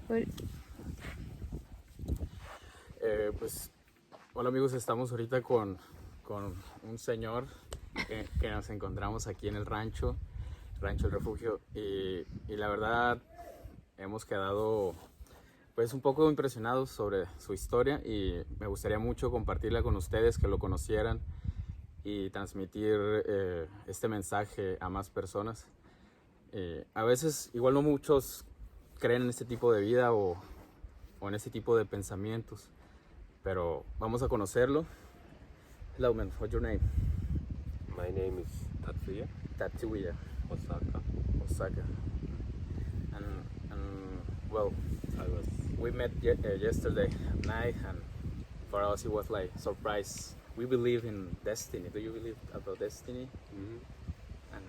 Pues, Pues, hola amigos, estamos ahorita con un señor que nos encontramos aquí en el Rancho El Refugio, y la verdad hemos quedado pues un poco impresionados sobre su historia, y me gustaría mucho compartirla con ustedes, que lo conocieran y transmitir este mensaje a más personas. A veces igual no muchos creen en este tipo de vida o en este tipo de pensamientos, pero vamos a conocerlo. Hello man, what's your name? My name is Tatsuya Osaka. Osaka. And well, I was we met yesterday night, and for us it was like surprise. We believe in destiny. Do you believe about destiny? And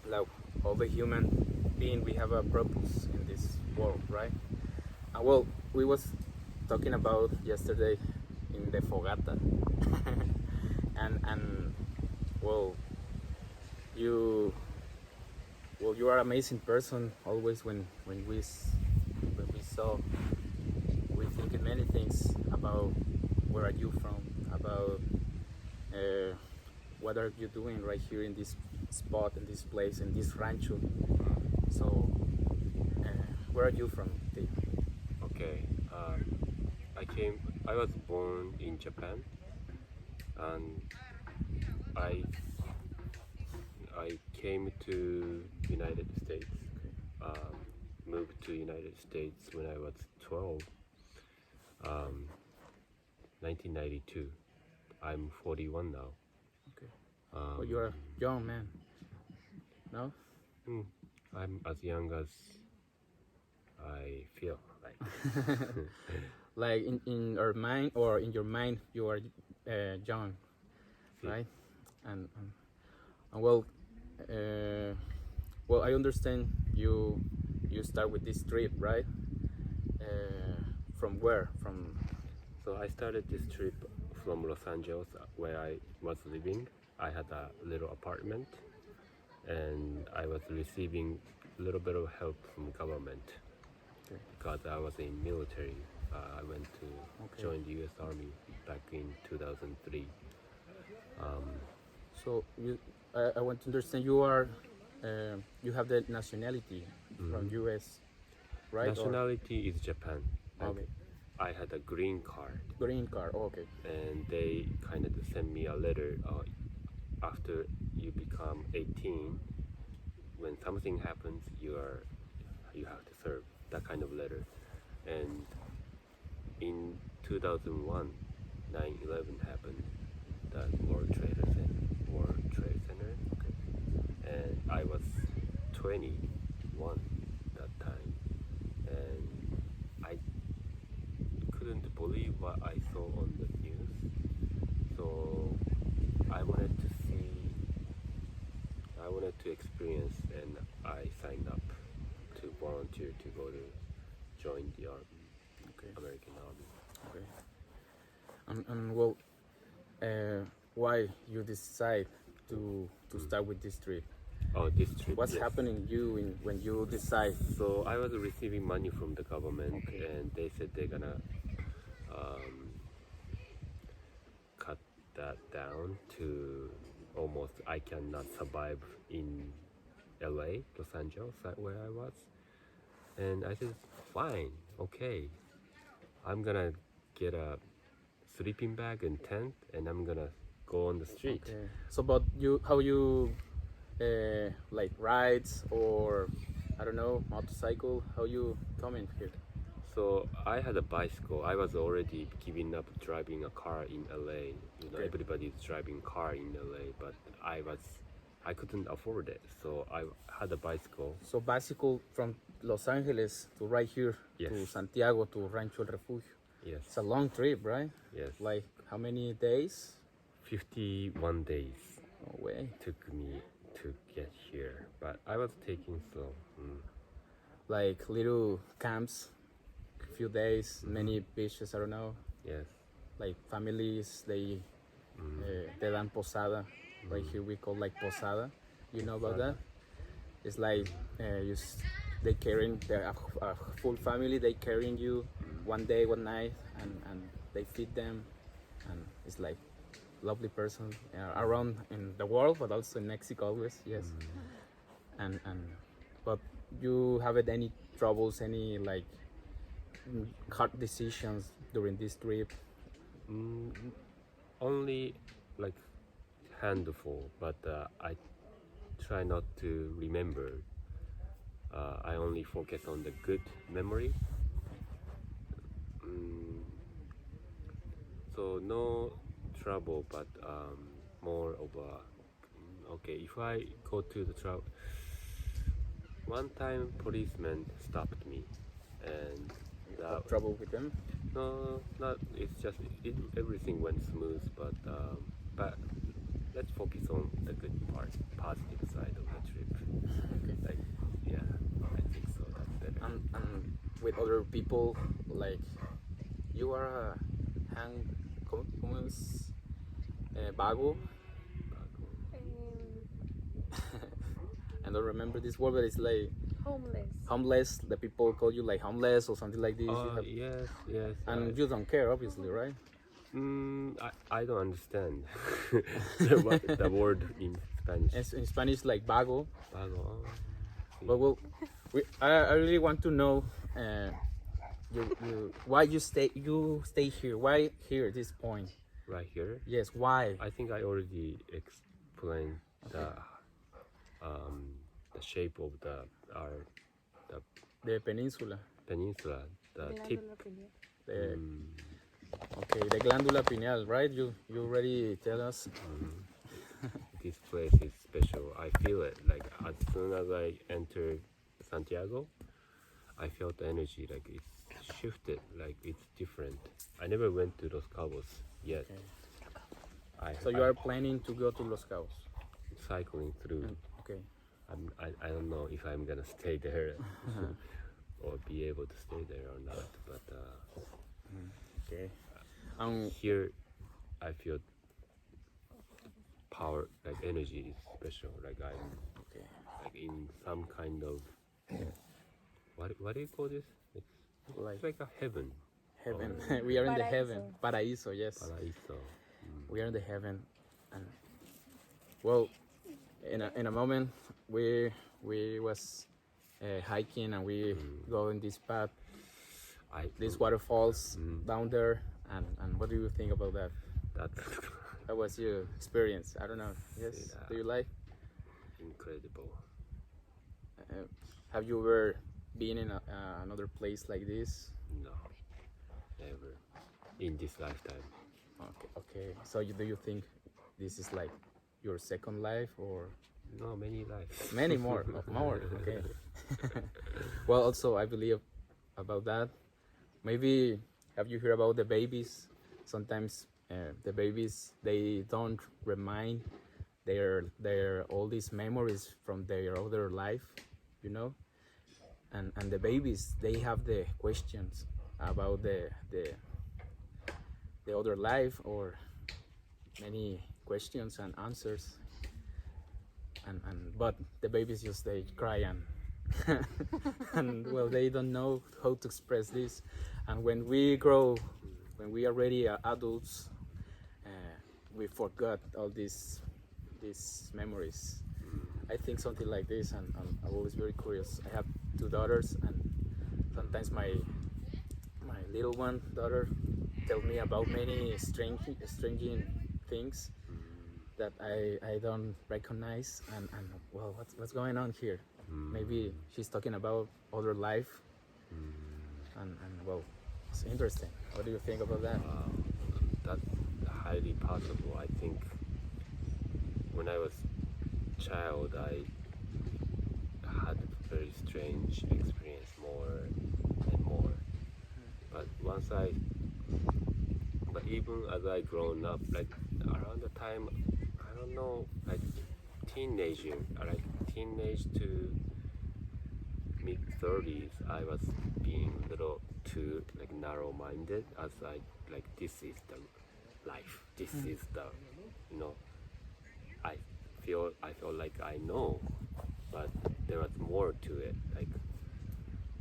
like all the human being, we have a purpose in this world, right? And well, we was talking about yesterday in the fogata, and well, you you are an amazing person. Always when we saw, we thinking many things about where are you from, about what are you doing right here in this spot, in this place, in this rancho. So where are you from, Dave? okay. I was born in Japan, and I came to United States. Moved to United States when I was 12. 1992. I'm 41 now. Okay. Well, you're a young man. No? I'm as young as I feel like. Like in our mind, or in your mind, you are young, right? And well, well, I understand you start with this trip, right? From where? From So I started this trip from Los Angeles, where I was living. I had a little apartment, and I was receiving a little bit of help from government. Okay. Because I was in military. I went to join the U.S. Army back in 2003. So I want to understand, you are you have the nationality from U.S., right? Nationality is Japan. Okay. I had a green card, Green card. Oh, okay. and they kind of sent me a letter after you become 18. When something happens, you have to serve, that kind of letter. And in 2001, 9/11 happened, that World Trade Center, and I was 21 that time, and I couldn't believe what I saw on the news. So I wanted to experience, and I signed up to volunteer to go to join the army, Okay. American Army. Okay. And well, why you decide to start with this trip? Oh, this trip. What's yes. happening you when you decide? So I was receiving money from the government, and they said they're gonna cut that down to almost I cannot survive in LA, Los Angeles, where I was. And I said, fine, okay. I'm gonna get a sleeping bag and tent, and I'm gonna go on the street. Okay. So, but you, how you like rides, or I don't know, motorcycle? How you coming here? So I had a bicycle. I was already giving up driving a car in LA. You know, everybody's driving car in LA, but I couldn't afford it. So I had a bicycle. So bicycle from Los Angeles to right here to Yes. Santiago to Rancho El Refugio. Yes. It's a long trip, right? Yes. Like how many days? 51 days No way. took me to get here, but I was taking slow. Like little camps, few days, many beaches. I don't know. Yes. Like families, they dan posada. Right here we call like posada. You know about that? It's like they carrying a full family. They carrying you one day, one night, and they feed them, and it's like lovely person around in the world, but also in Mexico always. Yes, and but you haven't any troubles, any like hard decisions during this trip? Mm, only like handful, but I try not to remember. I only focus on the good memory. Mm, so no trouble, but more of a okay. If I go to the travel, one time policeman stopped me, and Have trouble with them? no, not. It's just everything went smooth, but let's focus on the good part, positive side of the trip. Okay. Like, yeah, I think so. That's better. And with other people, like you are a hang, ¿cómo es? Vago. I don't remember this word, but it's like Homeless. homeless. The people call you like homeless or something like this. Yes, yes. And you don't care, obviously, right? I don't understand the word in Spanish. In Spanish, like vago. Vago. Oh, sí. But well, I really want to know why you stay here. Why here at this point? Right here. Yes, why? I think I already explained the shape of the The peninsula. peninsula, the tip. The, okay, the glándula pineal, right? You already tell us. This place is special. I feel it. Like as soon as I entered Santiago, I felt the energy. Like it's shifted. Like it's different. I never went to Los Cabos yet. Okay. So you are planning to go to Los Cabos? Cycling through. Okay. I don't know if I'm gonna stay there or be able to stay there or not. But Okay. here, I feel power, like energy is special. Like I'm like in some kind of what do you call this? It's like a heaven. Heaven. We are in the heaven. Paraíso, yes. Paraíso. We are in the heaven. And well, in a moment we was hiking and we go in this path, these waterfalls down there, and what do you think about that? That was your experience. I don't know. Yes. Do you like? Incredible. Have you ever been in another place like this? No, never in this lifetime. Okay. So do you think this is like your second life or? No, many lives. Many more. Okay. Well, also I believe about that. Maybe have you heard about the babies? Sometimes the babies, they don't remind their all these memories from their other life, you know. And the babies, they have the questions about the other life, or many questions and answers. But the babies just they cry and well, they don't know how to express this. And when we grow, when we are already adults, we forgot all these memories. I think something like this, and I'm always very curious. I have two daughters, and sometimes my little one daughter tell me about many strange things that I don't recognize, and well, what's going on here? Maybe she's talking about other life, and well, it's interesting. What do you think about that? That's highly possible. I think when I was a child, I had a very strange experience more and more. But even as I grown up, like around the time, I don't know, like teenage to mid 30s, I was being a little too like narrow-minded, as I like this is the life, this is the, you know, I feel like I know, but there was more to it. Like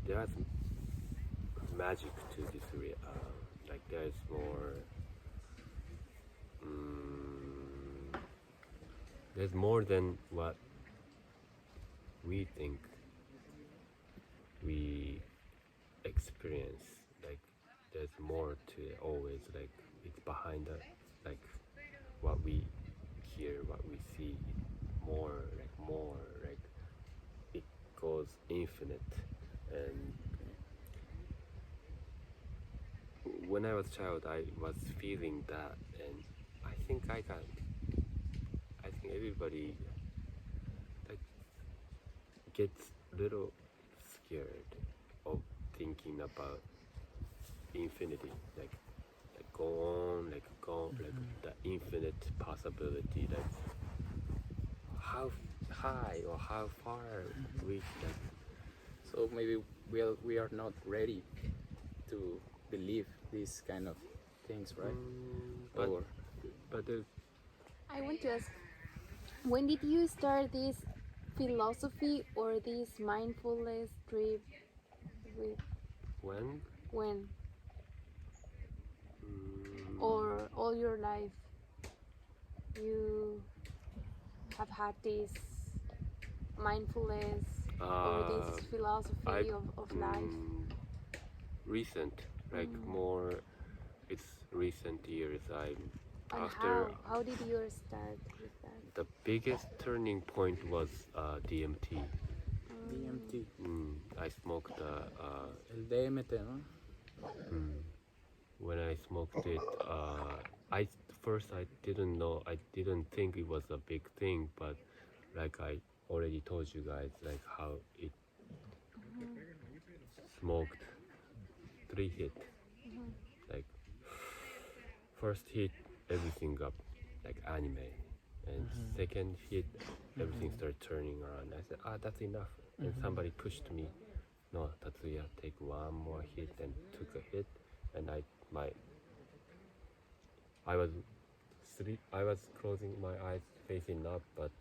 there's magic to this like there's more there's more than what we think we experience. Like there's more to it always, like it's behind us, like what we hear, what we see, more like it goes infinite. And when I was a child, I was feeling that, and I think everybody like gets a little scared of thinking about infinity, like go on, like the infinite possibility, like how high or how far we like. So maybe we are not ready to believe these kind of things, right? But there's I want to ask, when did you start this philosophy or this mindfulness trip? With when when? Or all your life you have had this mindfulness or this philosophy of life? Recent, like more. It's recent years. And After how did you start with that? the biggest turning point was DMT. DMT. I smoked El DMT, no? when I smoked it. I first I didn't know. I didn't think it was a big thing, but like I already told you guys, like how it smoked 3 hit. Like first hit, everything up like anime, and second hit, everything started turning around. I said, that's enough. And somebody pushed me. No, Tatsuya, take one more hit, and took a hit, and I was closing my eyes, facing up, but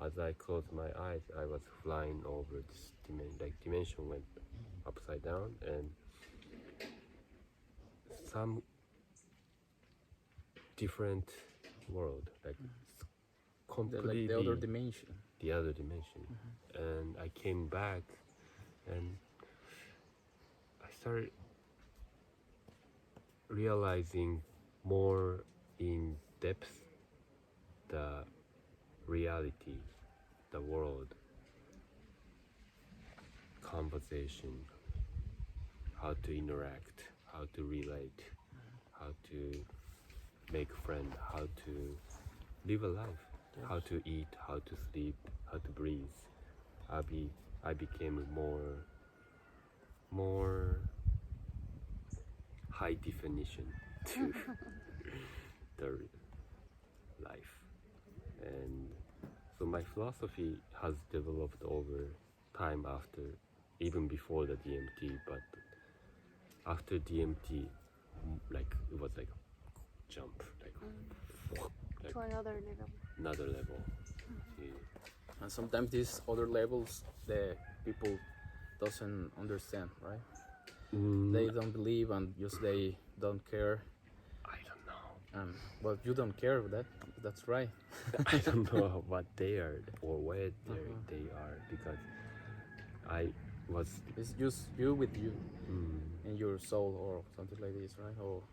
as I closed my eyes, I was flying over this dimension went upside down, and some different world, like completely the other dimension. The other dimension. And I came back, and I started realizing more in depth the reality, the world, conversation, how to interact, how to relate, how to make friends, how to live a life, how to eat, how to sleep, how to breathe. I became more high definition to the life. And so my philosophy has developed over time, after, even before the DMT, but after DMT, like it was like jump, like To another level. another level. And sometimes these other levels the people doesn't understand, right? They don't believe and just they don't care. I don't know. Well, you don't care of that. That's right. I don't know what they are or where they are, because I was. It's just you with you and your soul or something like this, right? Or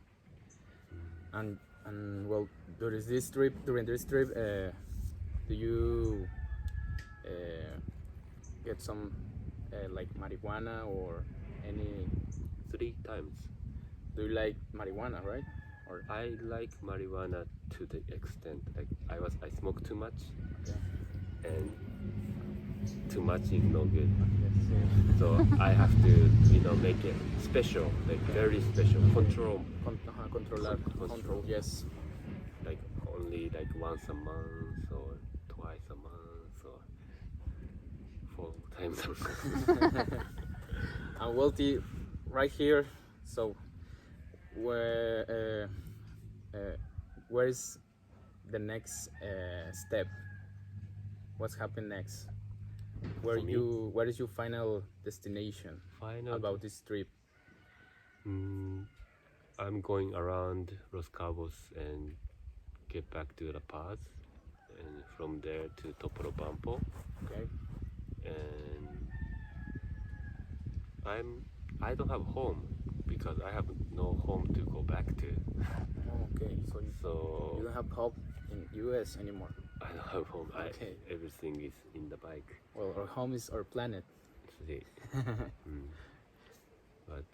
and well, during this trip, do you get some like marijuana or any? 3 times. Do you like marijuana, right? Or I like marijuana to the extent, like I smoke too much, and too much is no good. So I have to, make it special, like very special. Control. Control. Yes. Like only like once a month or twice a month or 4 times a month. And wealthy, right here. So, where is the next step? What's happened next? For me, Where is your final destination final. about this trip? I'm going around Los Cabos and get back to La Paz, and from there to Topolobampo, Okay. and I don't have home because I have no home to go back to. Oh, okay. So you So don't have hope in US anymore. I don't have home. Okay. Everything is in the bike. Well, our home is our planet. See. But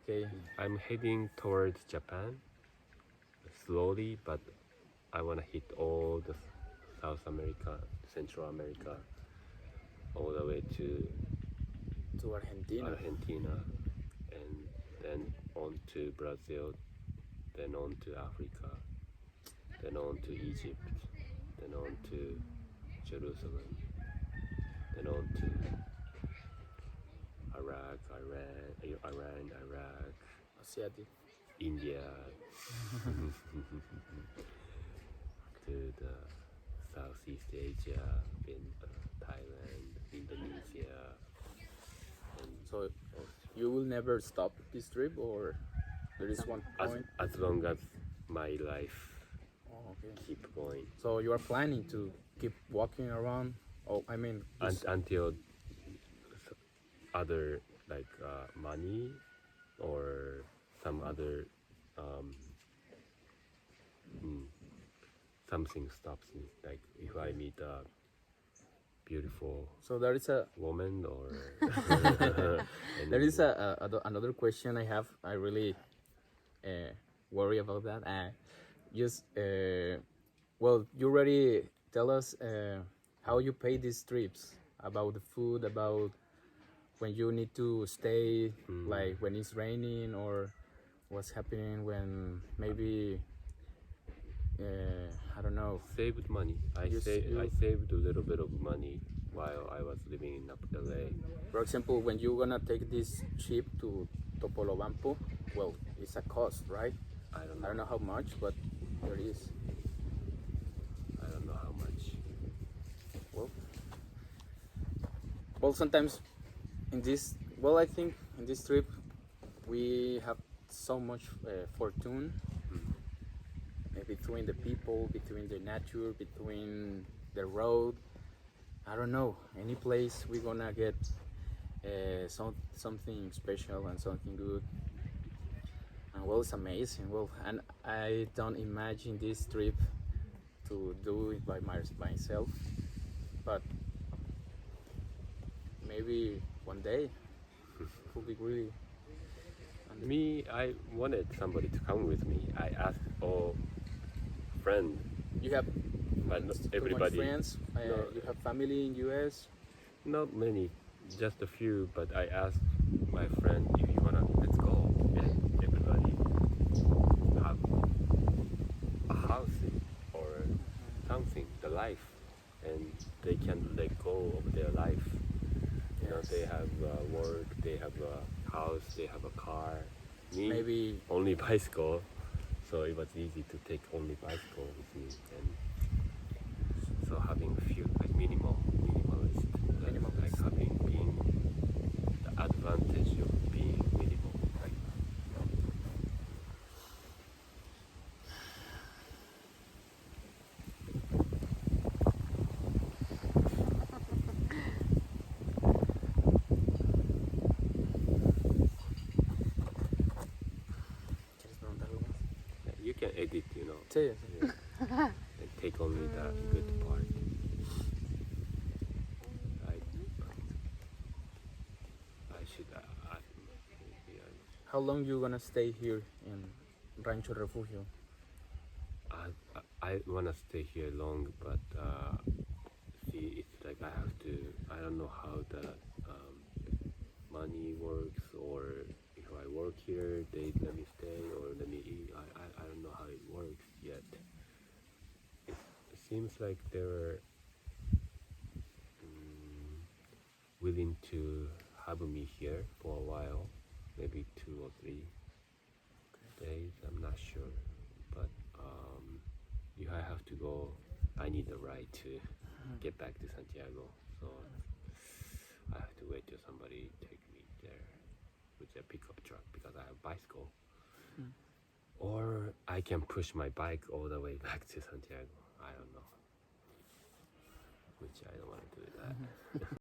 Okay. I'm heading towards Japan slowly, but I want to hit all the South America, Central America, all the way to To Argentina. Argentina, and then on to Brazil, then on to Africa, then on to Egypt, then on to Jerusalem, then on to Iraq, Asiatic. India, to the Southeast Asia, Thailand, Indonesia, and So you will never stop this trip, or there is one point? as long as my life Oh, okay. keep going So you are planning to keep walking around? Oh, I mean, until other like money or some other something stops me. Like if I meet a beautiful so there is a woman or there is another question I have. I really worry about that. Just well, you already tell us how you pay these trips, about the food, about when you need to stay, like when it's raining, or what's happening when maybe I don't know. saved money. I saved a little bit of money while I was living in LA. For example, when you're gonna take this ship to Topolobampo, well, it's a cost, right? I don't I don't know how much, but there is. I don't know how much. Well, well, sometimes in this, well, I think in this trip we have so much fortune between the people, between the nature, between the road. I don't know, any place we're gonna get something special and something good. And well, it's amazing. Well, and I don't imagine this trip to do it by myself, but maybe one day it will be really. Me, I wanted somebody to come with me. I asked all friends, You have but not too much everybody. friends. No. You have family in US. Not many, just a few. But I asked my friend if you wanna let's go, and everybody have a house or something, the life, and they can let go of their life. You know, they have work, they have a house, they have a car. Me, Maybe only bicycle, so it was easy to take only bicycle with me, and so having a few like minimalist, like having being the advantage of being minimal, like ¿Quieres preguntar algo más? you can edit, you know, Sí, sí. and take only the good part. I should maybe How long you gonna stay here in Rancho El Refugio? I wanna stay here long, but see, it's like I have to. I don't know how the money works, or if I work here, they let me stay or let me eat. I don't know how it works yet. It seems like they're willing to have me here for a while, maybe 2 or 3 days. I'm not sure, but if I have to go, I need a ride to get back to Santiago. So I have to wait till somebody take me there with their pickup truck because I have a bicycle. Or I can push my bike all the way back to Santiago. I don't know. Which I don't want to do that.